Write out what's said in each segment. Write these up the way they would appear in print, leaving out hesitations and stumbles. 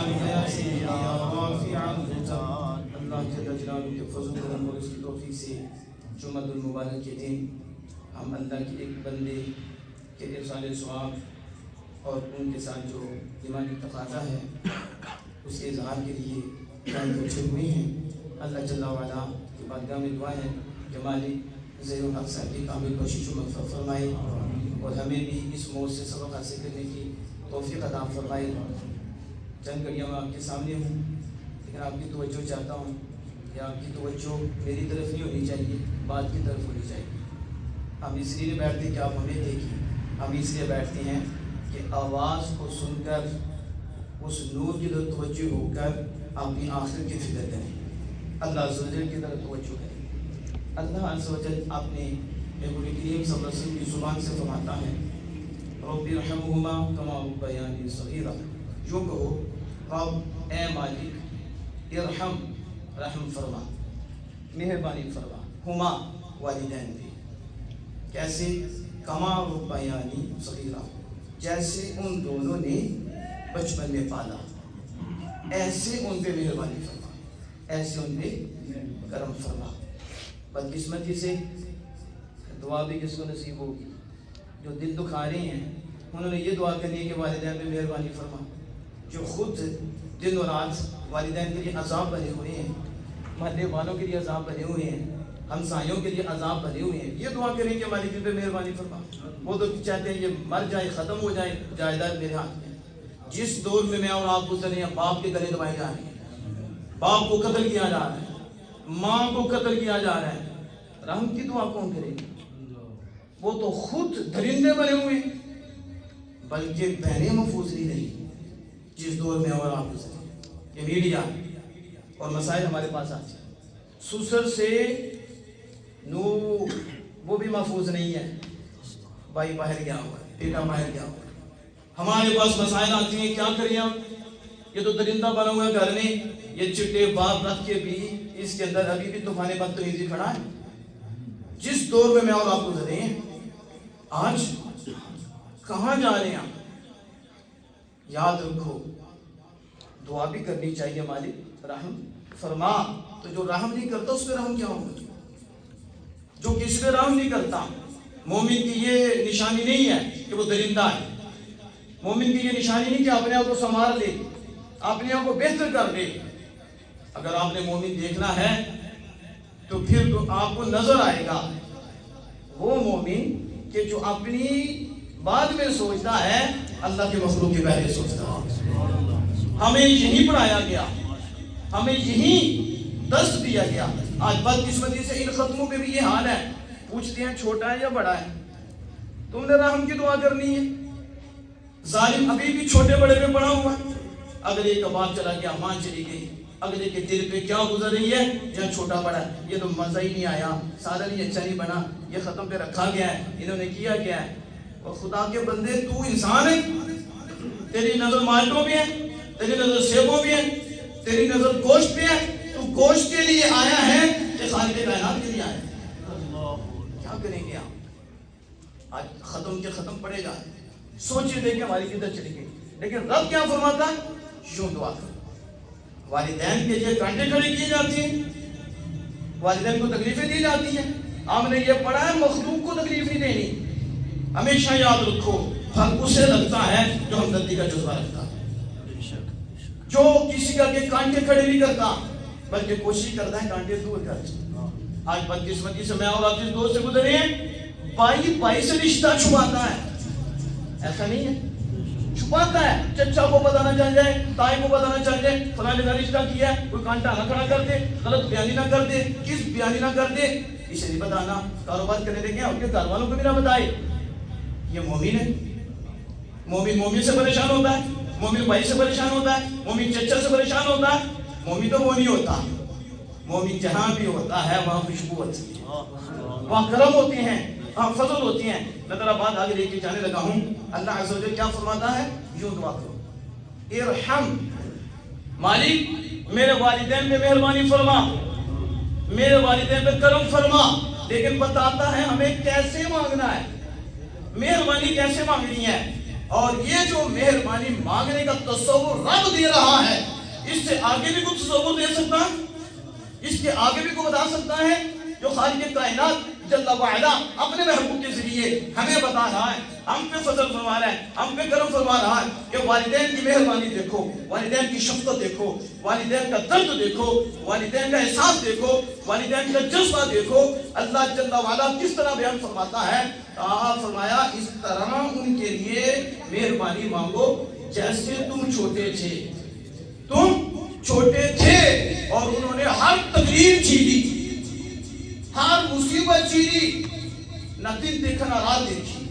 الحياة يا رافع الرجال. اللہ جل جلالہ کے فضل کرم اور اس کی توفیق سے جمعۃ المبارک کے دن ہم اللہ کے ایک بندے کے ارسال ثواب اور ان کے ساتھ جو ایمانی تقاضا ہے اس کے اظہار کے لیے اکٹھے ہوئے ہیں. اللہ جل وعلا کی بارگاہ میں دعا ہے کہ مالک زیر الحق صاحب کی کامل بخشش و مغفرت فرمائے اور ہمیں بھی اس موت سے سبق حاصل کرنے کی توفیق عطا فرمائے. چند گھڑیاں میں آپ کے سامنے ہوں لیکن آپ کی توجہ چاہتا ہوں کہ آپ کی توجہ میری طرف نہیں ہونی چاہیے، بات کی طرف ہونی چاہیے. ہم اس لیے بیٹھتے کہ آپ ہمیں دیکھیں، ہم اس لیے بیٹھتے ہیں کہ آواز کو سن کر اس نور کی طرف توجہ ہو کر اپنی آخرت کی فکر کریں، اللہ عز و جل کی طرف توجہ کریں. اللہ عز و جل اپنے نبی کریم صلی اللہ علیہ وسلم کی زبان سے فرماتا ہے رب ارحمہما کما ربیانی صغیرا. یوں کہو رب اے مالک ارحم رحم فرما، مہربانی فرما، ہما والدین بھی. کیسے؟ کما ربیانی صغیرا، جیسے ان دونوں نے بچپن میں پالا ایسے ان پہ مہربانی فرما، ایسے ان پہ کرم فرما. بدقسمتی سے دعا بھی کس کو نصیب ہوگی؟ جو دل دکھا رہے ہیں انہوں نے یہ دعا کرنی ہے کہ والدین پہ مہربانی فرما، جو خود دن اور رات والدین کے لیے عذاب بنے ہوئے ہیں، محلے والوں کے لیے عذاب بنے ہوئے ہیں، ہمسایوں کے لیے عذاب بنے ہوئے ہیں، یہ دعا کریں کہ مالک پہ مہربانی فرما. وہ تو چاہتے ہیں یہ مر جائے، ختم ہو جائے، جائیداد میرے ہاتھ میں. جس دور میں اور آپ گزر رہے ہیں باپ کے گلے دبائے جا رہے ہیں، باپ کو قتل کیا جا رہا ہے، ماں کو قتل کیا جا رہا ہے، رحم کی دعا کون کرے گا؟ وہ تو خود درندے بنے ہوئے بلکہ بہنیں محفوظ نہیں رہی. جس دور میں اور آپ گزر رہے ہیں یہ میڈیا اور مسائل ہمارے پاس آتے ہیں، سسر سے نو وہ بھی محفوظ نہیں ہے، بھائی باہر گیا ہوا ہے، بیٹا باہر گیا ہوا ہے، ہمارے پاس مسائل آتی ہیں. کیا کریں ہم؟ یہ تو درندہ بنا ہوا ہے گھر میں، یہ چٹے باپ رکھ کے بھی اس کے اندر ابھی بھی طوفان بدتمیزی کھڑا ہے. جس دور میں اور آپ گزرے ہیں آج کہاں جا رہے ہیں؟ یاد رکھو دعا بھی کرنی چاہیے مالک رحم فرما. تو جو رحم نہیں کرتا اس پہ رحم کیا ہوگا؟ جو کسی پہ رحم نہیں کرتا، مومن کی یہ نشانی نہیں ہے کہ وہ درندہ ہے. مومن کی یہ نشانی نہیں کہ اپنے آپ کو سنوار لے، اپنے آپ کو بہتر کر دے. اگر آپ نے مومن دیکھنا ہے تو پھر تو آپ کو نظر آئے گا وہ مومن کہ جو اپنی بعد میں سوچتا ہے اللہ کے مخلوق کے پہلے سوچتا ہے. ہمیں یہی پڑھایا گیا، ہمیں یہی درس دیا گیا. آج بدقسمتی سے ان ختموں پہ بھی یہ حال ہے، پوچھتے ہیں چھوٹا ہے یا بڑا ہے، تم نے رحم کی دعا کرنی ہے. ظالم ابھی بھی چھوٹے بڑے پہ پڑا ہوا ہے. اگلے کا باپ چلا گیا، ماں چلی گئی، اگلے کے دل پہ کیا گزر رہی ہے؟ جہاں چھوٹا بڑا ہے، یہ تو مزہ ہی نہیں آیا، سادہ نہیں، اچھا نہیں بنا، یہ ختم پہ رکھا گیا ہے، انہوں نے کیا کیا ہے. اور خدا کے بندے تو انسان ہے، تیری نظر مالٹوں پہ ہے، تیری نظر سیبوں پہ ہے، تیری نظر گوشت پہ ہے. تو گوشت کے لیے آیا ہے کہ خالق کائنات کے لیے آیا ہے؟ کیا کریں گے آپ؟ آج ختم کے ختم پڑے گا. سوچے دیکھیں ہماری کدھر چلی گئی. لیکن رب کیا فرماتا ہے؟ یوں دعا کرو. والدین کے لیے کانٹے کھڑے کیے جاتے ہیں، والدین کو تکلیفیں دی جاتی ہیں. ہم نے یہ پڑھا ہے مخلوق کو تکلیف نہیں دینی. ہمیشہ یاد رکھو فرق اسے لگتا ہے جو ہمدردی کا جذبہ رکھتا ہے، جو کسی کا کہ کانٹے کھڑے نہیں کرتا بلکہ کوشش کرتا ہے کانٹے دور کر. آج بدقسمتی سے میں اور آپ جس دور سے گزرے ہیں، بھائی بھائی سے رشتہ چھپاتا ہے. ایسا نہیں ہے، چھپاتا ہے. چچا کو پتہ نہ چل جائے، تائی کو پتہ نہ چل جائے فلاں نے رشتہ کیا ہے، کوئی کانٹا نہ کھڑا کر دے، غلط بیانی نہ کر دے، کس بیانی نہ کر دے، اسے نہیں بتانا. کاروبار کرنے لگے ان کے گھر والوں کو بھی نہ بتائے. یہ مومن ہے. مومن مومن سے پریشان ہوتا ہے، مومن بھائی سے پریشان ہوتا ہے، مومن چچا سے پریشان ہوتا ہے. مومن تو وہ نہیں ہوتا. مومن جہاں بھی ہوتا ہے وہاں خوشبو ہوتی ہے، وہاں کرم ہوتے ہیں، وہاں فضل ہوتی ہیں. میں ذرا بات آگے لے کے جانے لگا ہوں. اللہ عز و جل کیا فرماتا ہے؟ یوں دعا کرو ارحم، مالک میرے والدین پہ مہربانی فرما، میرے والدین پہ کرم فرما. لیکن بتاتا ہے ہمیں کیسے مانگنا ہے، مہربانی کیسے مانگنی ہے. اور یہ جو مہربانی مانگنے کا تصور رب دے رہا ہے، اس سے آگے بھی کچھ تصور دے سکتا ہے؟ اس کے آگے بھی کوئی بتا سکتا ہے؟ جو خالق کائنات جل وعلا اپنے محبوب کے ذریعے ہمیں بتا رہا ہے، ہم پہ فضل فرما رہا ہے، ہم پہ کرم فرما رہا ہے کہ والدین کی مہربانی دیکھو، والدین کی شفقت دیکھو، والدین کا درد دیکھو، والدین کا احساس دیکھو، والدین کا جذبہ دیکھو۔ اللہ جل وعلا کس طرح بیان فرماتا ہے؟ فرمایا اس طرح ان کے لیے مہربانی مانگو جیسے تم چھوٹے تھے، تم چھوٹے تھے اور انہوں نے ہر تکلیف جھیلی، ہر مصیبت جھیلی، نہ دن دیکھا نہ رات دیکھی،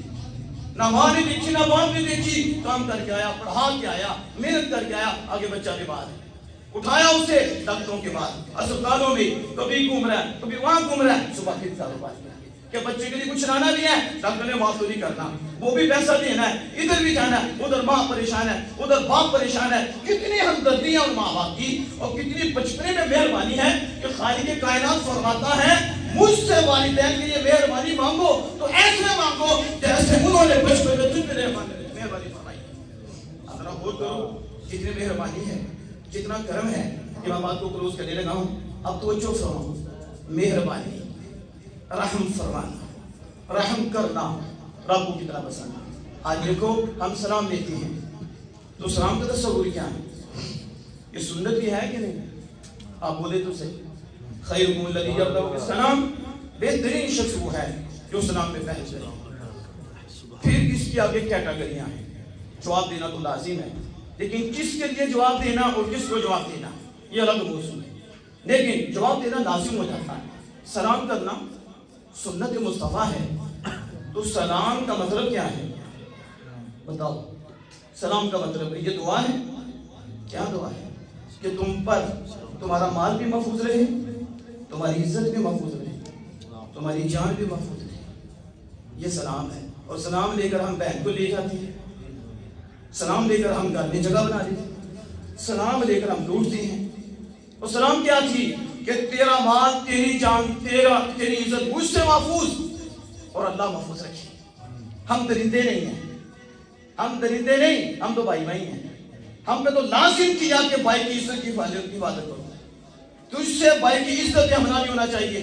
نہ ماں نے دیکھی نہ باپ نے دیکھی، کام کر کے آیا، پڑھا کے آیا، محنت کر کے آیا، آگے بچہ بیمار ہے، اٹھایا اسے ڈاکٹروں کے بعد اسپتالوں میں، کبھی گھوم رہا ہے کبھی وہاں گھوم رہا ہے، صبح پھر کاروبار کیا کہ بچے کے لیے کچھ لانا بھی ہے، ڈاکٹر نے معاف تو نہیں کرنا، وہ بھی پیسہ دینا ہے، ادھر بھی جانا ہے، ادھر ماں پریشان ہے، ادھر باپ پریشان ہے۔ کتنی ہمدردی ہے ان ماں باپ کی، اور کتنی بچپنے میں مہربانی ہے کہ خالق کائنات فرماتا ہے مجھ سے والدین کے لیے مہربانی مانگو تو ایسے مانگو جیسے انہوں نے بچپن میں تجھ پہ مہربانی فرمائی۔ اپنا غور کرو کتنی مہربانی ہے، کتنا کرم ہے۔ کہ میں بات کو کلوز کرنے لگا ہوں، اب توجہ فرماؤ۔ مہربانی، رحم فرمانا، رحم کرنا رب کو کتنا پسند ہے۔ آج دیکھو ہم سلام دیتے ہیں تو سلام کا تصور کیا ہے؟ یہ سنت بھی ہے کہ نہیں؟ آپ بولے تو صحیح، خیرکم الذی یبدأ بالسلام، بہترین شخص وہ ہے جو سلام پہ پہل جائے۔ پھر اس کی آگے کیٹاگریاں ہیں، جواب دینا تو لازم ہے، لیکن کس کے لیے جواب دینا اور کس کو جواب دینا یہ الگ موضوع ہے، لیکن جواب دینا لازم ہو جاتا ہے۔ سلام کرنا سنت مصطفیٰ ہے، تو سلام کا مطلب کیا ہے؟ بتاؤ، سلام کا مطلب یہ دعا ہے؟ کیا دعا ہے؟ کہ تم پر تمہارا مال بھی محفوظ رہے، تمہاری عزت بھی محفوظ رہے، تمہاری جان بھی محفوظ رہے، یہ سلام ہے۔ اور سلام لے کر ہم بہن کو لے جاتے ہیں، سلام لے کر ہم گھر میں جگہ بنا لیتے ہیں، سلام لے کر ہم لوٹتے ہیں۔ اور سلام کیا تھی؟ کہ تیرا مال، تیری جان، تیری عزت مجھ سے محفوظ اور اللہ محفوظ رکھے۔ ہم درندے نہیں ہیں، ہم درندے نہیں، ہم تو بھائی بھائی ہیں۔ ہم پہ تو لازم کیا کہ بھائی کی عزت کی حفاظت کرو۔ تجھ سے بھائی کی عزت پہ حملہ نہیں ہونا چاہیے،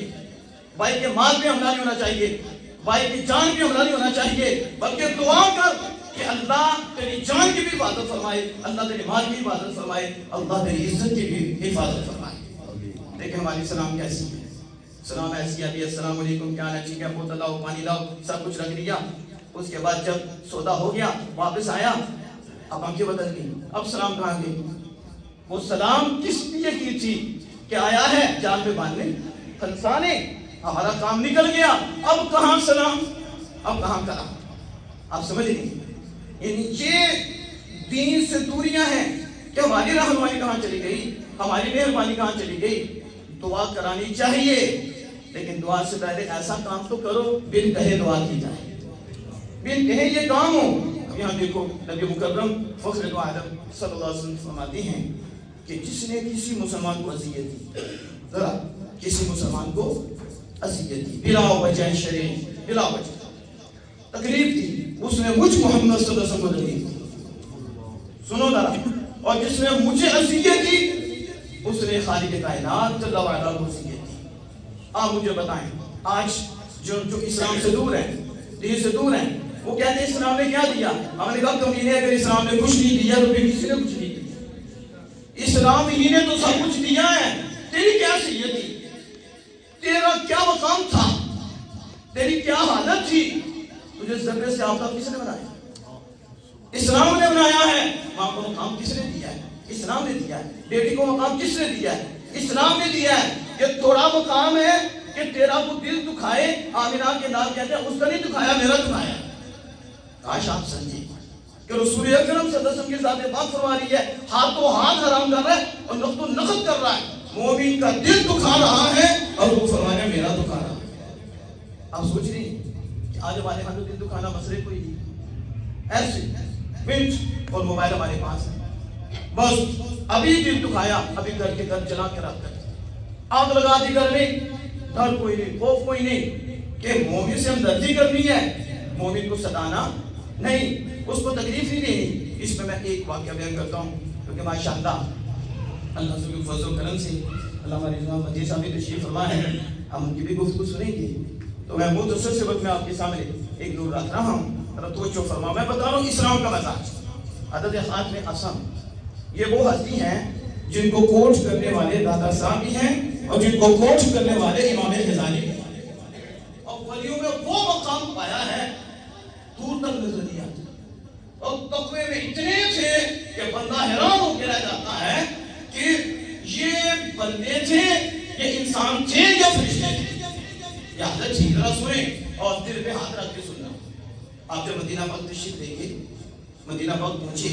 بھائی کے مال پہ حملہ نہیں ہونا چاہیے، بھائی کی جان پہ حملہ نہیں ہونا چاہیے، بلکہ دعا کر کہ اللہ تیری جان کی بھی حفاظت فرمائے، اللہ تیری مال کی حفاظت فرمائے، اللہ تیری عزت کی بھی حفاظت فرمائے۔ دیکھیں ہماری سلام کیسی ہے، سلام ایسی ہے، السلام علیکم، کیا ہے، ٹھیک ہے، بوتل لاؤ، پانی لاؤ، سب کچھ رکھ لیا۔ اس کے بعد جب سودا ہو گیا واپس آیا، اب آنکھیں بدل گئی، اب سلام کہاں گئی؟ وہ سلام کس لیے کی تھی؟ کہ آیا ہے جان پہ باندھنے، پھنسانے، ہمارا کام نکل گیا، اب کہاں سلام، اب کہاں کرا؟ آپ سمجھ نہیں؟ یعنی یہ دین سے دوریاں ہیں کہ ہماری رہنمائی کہاں چلی گئی، ہماری مہربانی کہاں چلی گئی۔ دعا کرانی چاہیے، لیکن دعا سے پہلے ایسا کام تو کرو بن کہے دعا کی جائے، بن کہے یہ کام ہو۔ یہاں دیکھو نبی مکرم فخر عالم صلی اللہ علیہ وسلم فرماتے ہیں کہ جس نے کسی مسلمان کو اذیت دی، ذرا کسی مسلمان کو اذیت دی، بلا وجہ شرعی، بلا وجہ تکلیف دی، اس نے مجھ محمد صلی اللہ علیہ وسلم کو تکلیف دی، سنو ذرا، اور جس نے مجھے اذیت دی اس نے خالق کائنات جل وعلا کو اذیت دی۔ آپ مجھے بتائیں آج جو اسلام سے دور ہیں، دین سے دور ہیں، وہ کہتے ہیں اسلام نے کیا دیا؟ ہم نے کہا کمینے اگر اسلام نے کچھ نہیں دیا تو پھر کسی نے کچھ نہیں دیا، اسلام ہی نے تو سب کچھ دیا ہے۔ تیری کیا حیثیت تھی؟ تیرا کیا مقام تھا؟ تیری کیا حالت تھی؟ تجھے ذرے سے آفتاب کس نے بنایا؟ اسلام نے بنایا ہے۔ ماں کو مقام کس نے دیا ہے؟ اسلام نے دیا ہے۔ بیٹی کو مقام کس نے دیا ہے؟ اسلام نے دیا ہے۔ یہ تھوڑا مقام ہے کہ تیرا وہ دل دکھائے، آمینہ کے نام کہتے ہیں اس کا نہیں دکھایا، میرا دکھایا۔ کاش آپ سمجھے کہ رسول اکرم صلی اللہ علیہ وسلم کی ذات پاک فرما رہی ہے، ہاتھوں ہاتھ حرام کر رہا ہے اور نقط و نقد کر رہا ہے، مومن کا دل دکھا رہا ہے اور وہ فرما رہا ہے میرا دکھا رہا ہے۔ آپ سوچ رہی ہیں کہ آج ہمارے ہاں تو دل دکھانا مسئلے کوئی نہیں، ایسے منٹ اور موبائل ہمارے پاس ہے، بس ابھی دل دکھایا، ابھی گھر کے گھر جلا کے رکھ کر آگ لگا دی گھر میں، ڈر کوئی نہیں، خوف کوئی نہیں کہ مومن سے ہمدردی کرنی ہے، مومن کو ستانا نہیں، اس کو تکلیف ہی نہیں. اس میں ایک واقعہ بیان کرتا ہوں کیونکہ ماشاءاللہ اللہ کے فضل و کرم سے علامہ رضوان مدنی صاحب تشریف فرما ہے, ہم ان کی بھی گفتگو سنیں گے. تو میں مختصر سے وقت میں آپ کے سامنے ایک نور رکھ رہا ہوں, توجہ فرما. میں بتا رہا ہوں اسلام کا مزاج. حضرت خاتم اسم یہ وہ ہستی ہیں جن کو کوچ کرنے والے دادا صاحب بھی ہیں اور جن کو کوچ کرنے والے امام غزالی بھی ہیں, اور ولیوں میں وہ مقام پایا ہے دور تک نظر نہیں آتا, اور تقوی میں اتنے تھے کہ بندہ حیران ہو کے رہ جاتا ہے کہ یہ بندے تھے, یہ انسان تھے یا فرشتے تھے. یہ حضرت جی ذرا سنیں اور دل پہ ہاتھ رکھ کے سننا. آپ جب مدینہ پاک تشریف لے کے مدینہ پاک پہنچے,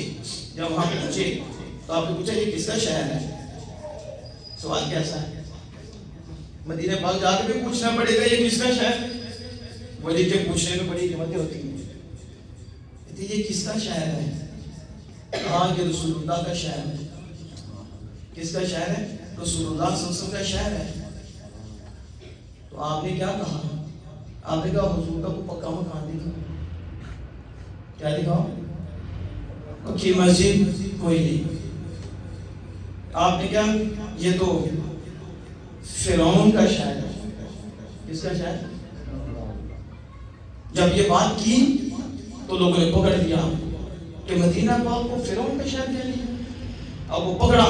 جب وہاں پہنچے تو آپ نے پوچھا یہ کس کا شہر ہے؟ سوال کیسا ہے؟ مدینہ پاک جا کے بھی پوچھنا پڑے گا یہ کس کا شہر ہے. ولی کے پوچھنے میں بڑی قیمتیں ہوتی ہیں. یہ کس کا شہر ہے؟ ہاں یہ رسول اللہ کا شہر ہے. کس کا شہر ہے؟ رسول اللہ صلی اللہ علیہ وسلم کا شہر ہے. تو آپ نے کیا کہا؟ آپ نے کہا حضور کا کوئی پکا مکان دکھا. کیا دکھاؤ؟ پکی مسجد کوئی نہیں. آپ نے کیا, یہ تو فرعون کا شہر ہے. کس کا شہر؟ جب یہ بات کی تو لوگوں نے پکڑ دیا کہ مدینہ پاک کو فرعون کا شہر کہہ لیا. اب وہ پکڑا,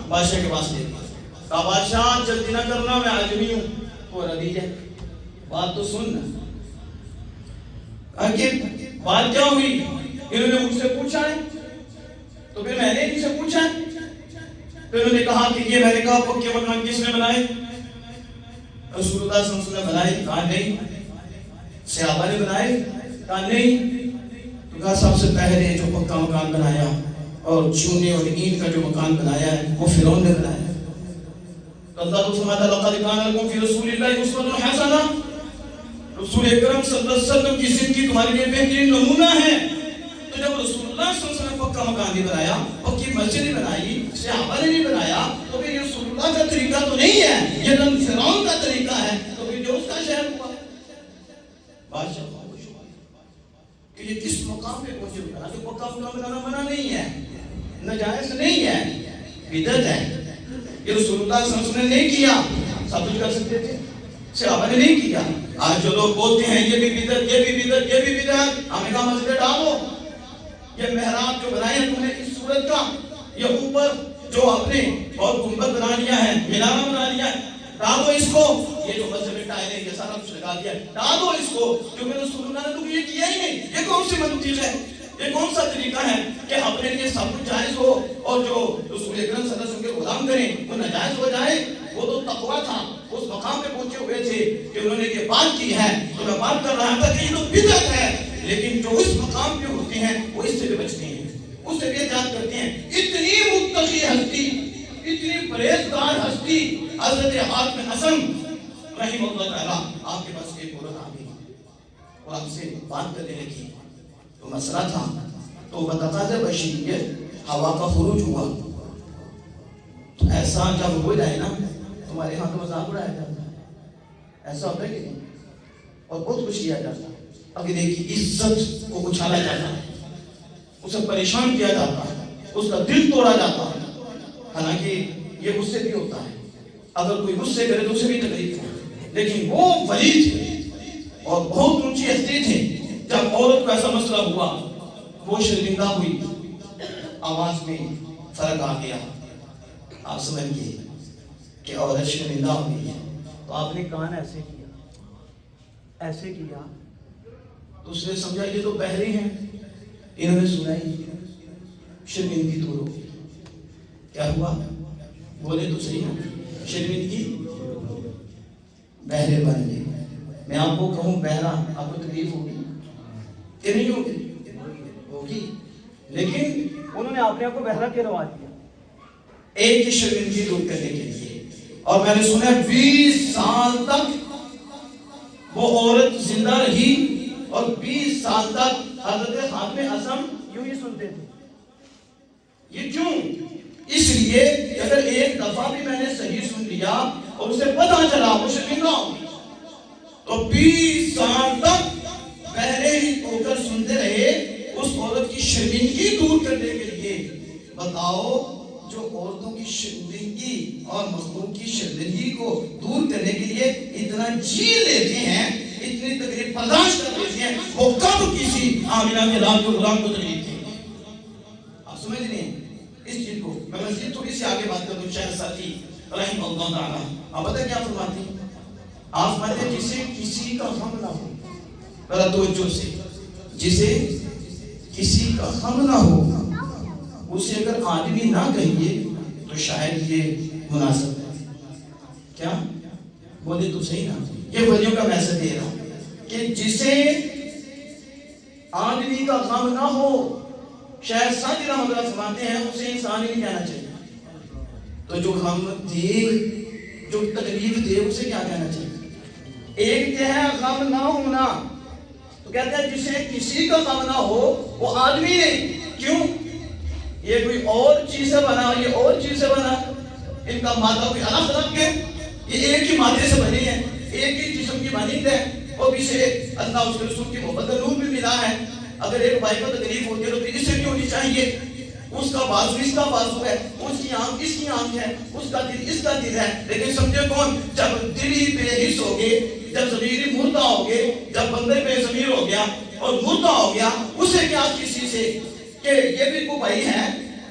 بادشاہ کے پاس لے گیا. کہا بادشاہ جلدی نہ کرنا, میں آدمی ہوں. وہ ردی ہے, بات تو سن. بات کیا ہوئی؟ انہوں نے مجھ سے پوچھا ہے تو پھر میں نے ان سے پوچھا ہے. پھر انہوں نے کہا کہ یہ میں نے کہا پکے مکان کس نے بنائے؟ رسول اللہ صلی اللہ علیہ وسلم نے بنائے. کہا نہیں. صحابہ نے بنائے؟ کہا نہیں. تو کہا سب سے پہلے جو پکا مکان بنایا اور چونے اور اینٹ کا جو مکان بنایا ہے وہ فرعون نے بنایا. اللہ کو فرماتا لقد کان لکم فی رسول اللہ اسوۃ حسنہ, رسول اکرم صلی اللہ علیہ وسلم کی زندگی تمہارے لیے بہترین نمونہ ہے. تو جب رسول اللہ صلی اللہ علیہ وسلم نے پکا مکان نہیں بنایا, پکی مسجد نہیں بنائی, صحابہ نے نہیں بنایا, تو پھر یہ رسول اللہ کا طریقہ تو نہیں ہے, یہ رنگ فرعون کا طریقہ ہے. تو پھر جو اس کا شہر ہوا. بادشاہ کہ یہ کس مقام پہ پہنچے ہوئے, حالانکہ پکا مکان بنانا منع نہیں ہے, ناجائز نہیں ہے, بدعت ہے. یہ رسول اللہ صلی اللہ علیہ وسلم نے نہیں کیا, سب کچھ کر سکتے تھے, صحابہ نے نہیں کیا. آج جو لوگ بولتے ہیں یہ بھی بدعت, یہ بھی بدعت, یہ بھی بدعت, ہم نے کہا مسجد ڈالو. یہ محراب جو بنایا تم نے اس صورت کا, یہ اوپر جو آپ نے اور گنبد بنا لیا ہے, مینارہ بنا لیا ہے, ڈالو اس کو. یہ جو مسجد میں ٹائلیں یہ سارا کچھ لگا دیا, ڈالو اس کو. کیونکہ رسول اللہ نے تو یہ کیا ہی نہیں. یہ کون سی منطق ہے, یہ کون سا طریقہ ہے کہ اپنے لیے سب کچھ جائز ہو اور جو رسول اکرم صلی اللہ علیہ وسلم کے غلام کریں وہ ناجائز ہو جائے؟ وہ تو تقویٰ تھا, اس مقام پہ پہنچے ہوئے تھے کہ انہوں نے یہ بات کی ہے. تو میں بات کر رہا تھا کہ یہ تو بدعت ہے, لیکن جو اس مقام پہ ہوتے ہیں وہ اس سے بھی بچتے ہیں, اس سے بھی احتیاط کرتے ہیں. اتنی متقی ہستی, اتنی پرہیزگار ہستی حضرت خاتم اسم رحمہ اللہ تعالیٰ, آپ کے پاس ایک عورت آ گئی اور آپ سے بات کرنے لگی. تو مسئلہ تھا تو بتقاض بشریت ہوا کا خروج ہوا. تو ایسا جب ہو جائے نا, تمہارے ہاں تو مذاق اڑایا جاتا ہے, ایسا ہوتا ہے کہ نہیں, اور بہت کچھ کیا جاتا ہے. اگلے کی عزت کو اچھالا جاتا ہے, اسے پریشان کیا جاتا ہے, اس کا دل توڑا جاتا ہے. حالانکہ یہ غصے بھی ہوتا ہے, اگر کوئی غصے کرے تو اسے بھی تکلیف ہے. لیکن وہ ولی تھے اور بہت اونچی ہستی تھے. جب عورت کو ایسا مسئلہ ہوا, وہ شرمندہ ہوئی, آواز میں فرق آ گیا. آپ سمجھ گئے کہ عورت شرمندہ ہوئی ہے. تو آپ نے کان ایسے کیا, ایسے کیا, تو اس نے سمجھا یہ تو بہرے ہیں, انہوں نے سنا ہی, شرمندگی دور ہو گئی. کیا ہوا؟ بولے تو صحیح ہے, شرمندگی بہرے بن گئے. میں آپ کو کہوں بہرا, آپ کو تکلیف ہوگی کہ نہیں ہوگی؟ ہوگی. لیکن انہوں نے اپنے آپ کو بہرا کہلوا دیا ایک ہی شرمندگی دور کرنے کے لیے. اور میں نے سنا 20 سال تک وہ عورت زندہ رہی اور 20 سال تک حضرت خاتم اسم یوں ہی سنتے تھے. یہ کیوں؟ اس لیے کہ اگر ایک دفعہ بھی میں نے صحیح سن لیا اور اسے پتہ چلا وہ شرمندہ ہوگی, تو 20 سال تک پہلے ہی ہو کر سنتے رہے. اس عورت کی شرمندگی دور کرنے کے لیے بتاؤ جو عورتوں کی شرمندگی اور مخلوق کی شرمندگی کو دور کرنے کے لیے اتنا جی لیتے ہیں، اتنی تکلیف برداشت کر لیتے ہیں، وہ کب کسی آمنہ کے لال کو غلام کو تکلیف تھی؟ آپ سمجھ رہے ہیں اس چیز کو؟ میں مزید تھوڑی سی آگے بات کرتا ہوں. شیخ سعدی رحمہ اللہ تعالیٰ آپ بتائیں کیا فرماتے ہیں؟ آپ فرماتے ہیں جسے کسی کا غم نہ ہو، ذرا توجہ سے، جسے کسی کا غم نہ ہو اسے اگر آدمی نہ کہیے تو شاید یہ مناسب ہے. کیا بولے تو صحیح نا؟ یہ ولیوں کا میسج دے رہا ہوں کہ جسے آدمی کا غم نہ ہو، شاید ساتھ رحمۃ اللہ فرماتے ہیں اسے انسان ہی نہیں کہنا چاہیے. تو جو غم دے، جو تکلیف دے، اسے کیا کہنا چاہیے؟ ایک ہے غم نہ ہونا، تو کہتے ہیں جسے کسی کا غم نہ ہو وہ آدمی نہیں. کیوں؟ یہ کوئی اور چیز سے بنا، یہ اور چیز سے بنا، ان کا مادہ کوئی الگ الگ ہے، یہ ایک ہی مادے سے بنی ہے، ایک ہی جسم کی مانند ہے، اور اسے اللہ اس کے رسول کی محبت نور بھی ملا ہے. اگر ایک بھائی کو تکلیف ہوتی ہے تو پھر اسے کیوں ہونی چاہیے؟ اس کا بازو اس کا بازو ہے، اس کی آنکھ اس کی آنکھ ہے، اس کا دل اس کا دل ہے. لیکن سمجھے کون؟ جب دل ہی بے حس ہو گئے، جب ضمیر ہی مردہ ہو گئے، جب بندے بے ضمیر ہو گیا اور مردہ ہو گیا، اسے کیا کسی سے کہ یہ بھی کوئی بھائی ہے،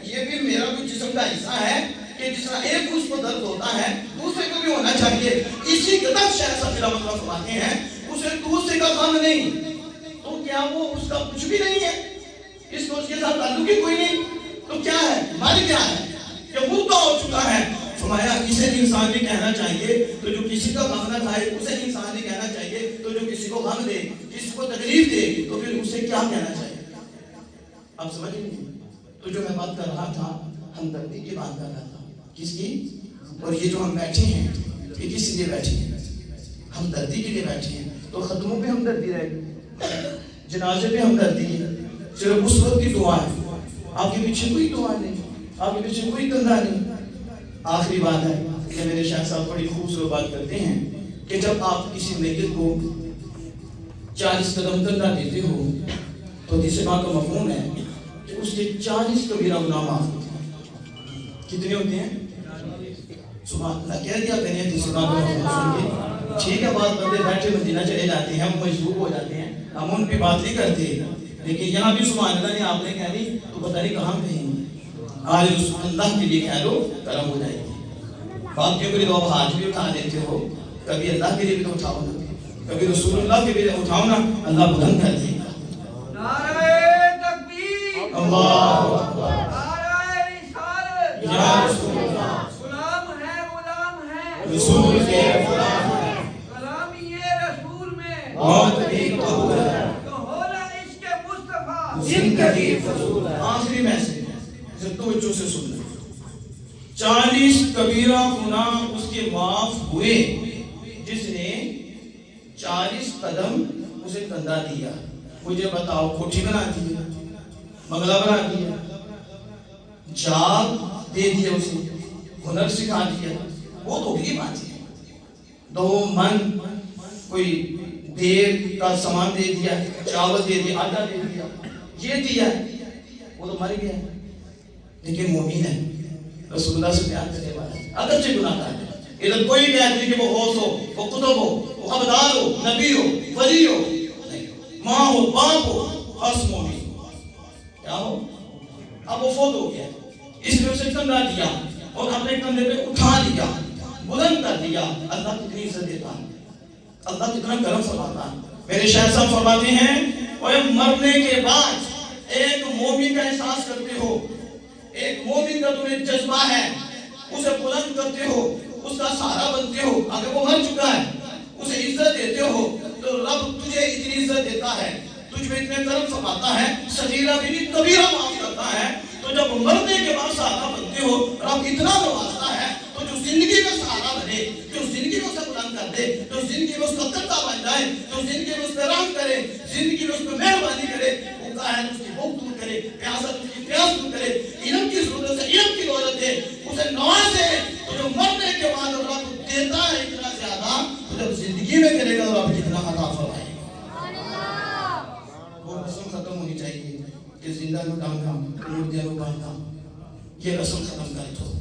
یہ بھی میرا کوئی جسم کا حصہ ہے، کہ جس طرح ایک اس کو درد ہوتا ہے دوسرے کو بھی ہونا چاہیے. اسی قدر شیخ صاحب رحمۃ اللہ فرماتے ہیں اسے دوسرے کا غم نہیں، تو کیا وہ اس کا کچھ بھی نہیں ہے؟ اس کو اس کے ساتھ تعلق ہی کوئی نہیں، تو کیا ہے؟ مر گیا ہے کہ مردہ ہو چکا ہے. فرمایا اسے انسان بھی کہنا چاہیے. تو جو کسی کا غم نہ کھائے اسے انسان بھی کہنا چاہیے. تو جو کسی کو غم دے، کسی کو تکلیف دے، تو پھر اسے کیا کہنا چاہیے؟ آپ سمجھ نہیں؟ تو جو میں بات کر رہا تھا ہمدردی کی بات کر رہا تھا. کس کی؟ اور یہ جو ہم بیٹھے ہیں یہ کس لیے بیٹھے ہیں؟ ہمدردی کے لیے بیٹھے ہیں. تو ختموں پہ ہمدردی رہے گی، جنازے پہ ہمدردی ہے، صرف اس وقت کی دعا ہے، آپ کے پیچھے کوئی دعا نہیں، آپ کے پیچھے کوئی کندھا نہیں. آخری بات ہے کہ میرے شیخ صاحب بڑی خوبصورت بات کرتے ہیں کہ جب آپ کسی میت کو 40 قدم کندھا دیتے ہو تو حدیث پاک کا مفہوم ہے کہ اس کے 40 کبیرہ گناہ معاف ہوتے ہیں. کتنے ہوتے ہیں؟ سبحان اللہ کہہ دیا کریں حدیث پاک کا مفہوم سن کے. ٹھیک ہے، بعض بندے بیٹھے مدینہ چلے جاتے ہیں، ہم مجذوب ہو جاتے ہیں، ہم ان پہ بات نہیں کرتے، لیکن یہاں بھی سبحان اللہ نے آپ نے کہہ دی تو پتہ نہیں کہاں کہیں آج رسول اللہ کے لیے کہہ لو کرم ہو جائے گی. باقیوں کے لیے تو ہاتھ بھی اٹھا دیتے ہو، کبھی اللہ کے لیے بھی تو اٹھاؤ نا، کبھی رسول اللہ کے لیے اٹھاؤ نا، اللہ بلند کر دے گا. نعرہ تکبیر، اللہ اکبر، نعرہ رسالت، یا رسول اللہ، غلام ہے رسول کے غلام ہے، غلامی رسول میں موت بھی قبول ہے، تو ہونا عشق مصطفیٰ زندگی فضول ہے. آخری میسج ہے، توجہ سے سن لیں. 40 کبیرہ گناہ اس کے معاف ہوئے جس نے 40 قدم اسے کندھا دیا. مجھے بتاؤ کوٹھی بنا دی، بنگلہ بنا دیا، جاب دے دیا، اسے ہنر سکھا دیا، وہ تو بھی بات ہے. 2 من کوئی دیر کا سامان دے دیا، چاول دے دیا، آٹا دے دیا، یہ دیا، وہ تو مر گیا. لیکن مومن ہے، رسول اللہ سے پیار کرنے والا ہے، اگرچہ گناہ گار ہے. ادھر کوئی کہتے نہیں کہ وہ غوث ہو، وہ قطب ہو، وہ ابدال ہو، نبی ہو، ولی ہو، ماں ہو، باپ ہو، خاص مومن کیا ہو. اب وہ فوت ہو گیا، اس لیے اسے کندھا دیا اور اپنے کندھے پہ اٹھا لیا، بلند کر دیا. اللہ کتنی عزت دیتا ہے، اللہ کتنا کرم فرماتا ہے. میرے شیخ صاحب فرماتے ہیں اور مرنے کے بعد ایک مومن کا احساس کرتے ہو، ایک مومن کا تمہیں جذبہ ہے، اسے بلند کرتے ہو، اس کا سہارا بنتے ہو. اگر وہ مر چکا ہے اسے عزت دیتے ہو تو رب تجھے اتنی عزت دیتا ہے، تجھ میں اتنے کرم فرماتا ہے، صغیرہ بھی کبیرہ معاف کرتا ہے. تو جب مرنے کے بعد سہارا بنتے ہو، رب اتنا نوازتا ہے. تو جو زندگی میں سہارا بنے، جو زندگی میں اسے بلند کر دے، جو زندگی میں اس کا کرتا بن جائے، جو زندگی میں اس پہ رحم کرے، زندگی میں اس پہ مہربانی کرے، بھوکا ہے اس کی بھوک دور کرے، پیاسا اس کی پیاس دور کرے، علم کی ضرورت ہے علم کی دولت ہے اسے نوازے. تو جو مرنے کے بعد رب دیتا ہے اتنا زیادہ، تو جب زندگی میں کرے گا رب کتنا عطا فرمائے گا. وہ قسم ختم ہونی چاہیے. زندہ نو ڈانگا مردے نو بانگا یہ رسم ختم کر دو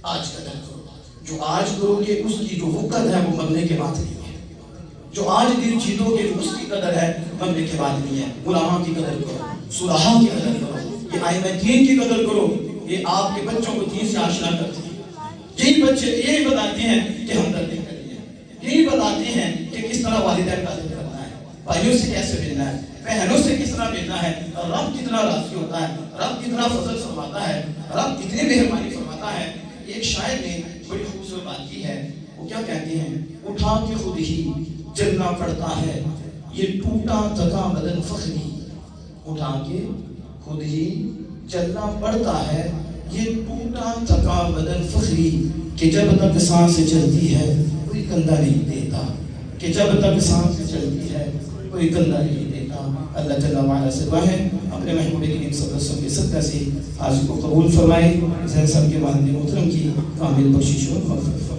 آج قدر کرو جو آج کرو گے اس کی جو وقت ہے وہ مرنے کے بعد نہیں ہے جو آج دل جیتو گے اس کی قدر ہے مرنے کے بعد نہیں ہے علماء کی قدر کرو صلحاء کی قدر کرو یہ ائمہ دین کی قدر کرو یہ آپ کے بچوں کو دین سے آشنا کرتے ہیں یہی بچے یہی بتاتے ہیں کہ ہم دردیں کرنی ہے یہی بتاتے ہیں کہ کس طرح والدین کا عزت کرنا ہے بھائیوں سے کیسے ملنا ہے بہنوں سے کس طرح ملنا ہے رب کتنا راضی ہوتا ہے رب کتنا فضل فرماتا ہے رب کتنی مہربانی فرماتا ہے ایک شاعر نے بڑی خوبصورت بات کی ہے وہ کیا کہتے ہیں اٹھا کے خود ہی چلنا پڑتا ہے یہ ٹوٹا تھکا بدن فخری اٹھا کے خود ہی چلنا پڑتا ہے یہ ٹوٹا تھکا بدن فخری کہ جب تک سانس چلتی ہے کوئی کندھا نہیں دیتا کہ جب تک سانس چلتی ہے کوئی کندھا نہیں دیتا اللہ جل وعلا سے دعا ہے اپنے محبوب کریم صلی اللہ علیہ وسلم کے صدقہ سے حاضر کو قبول فرمائے زین صاحب کے والد محترم کی کامل بخشش و مغفرت فرمائے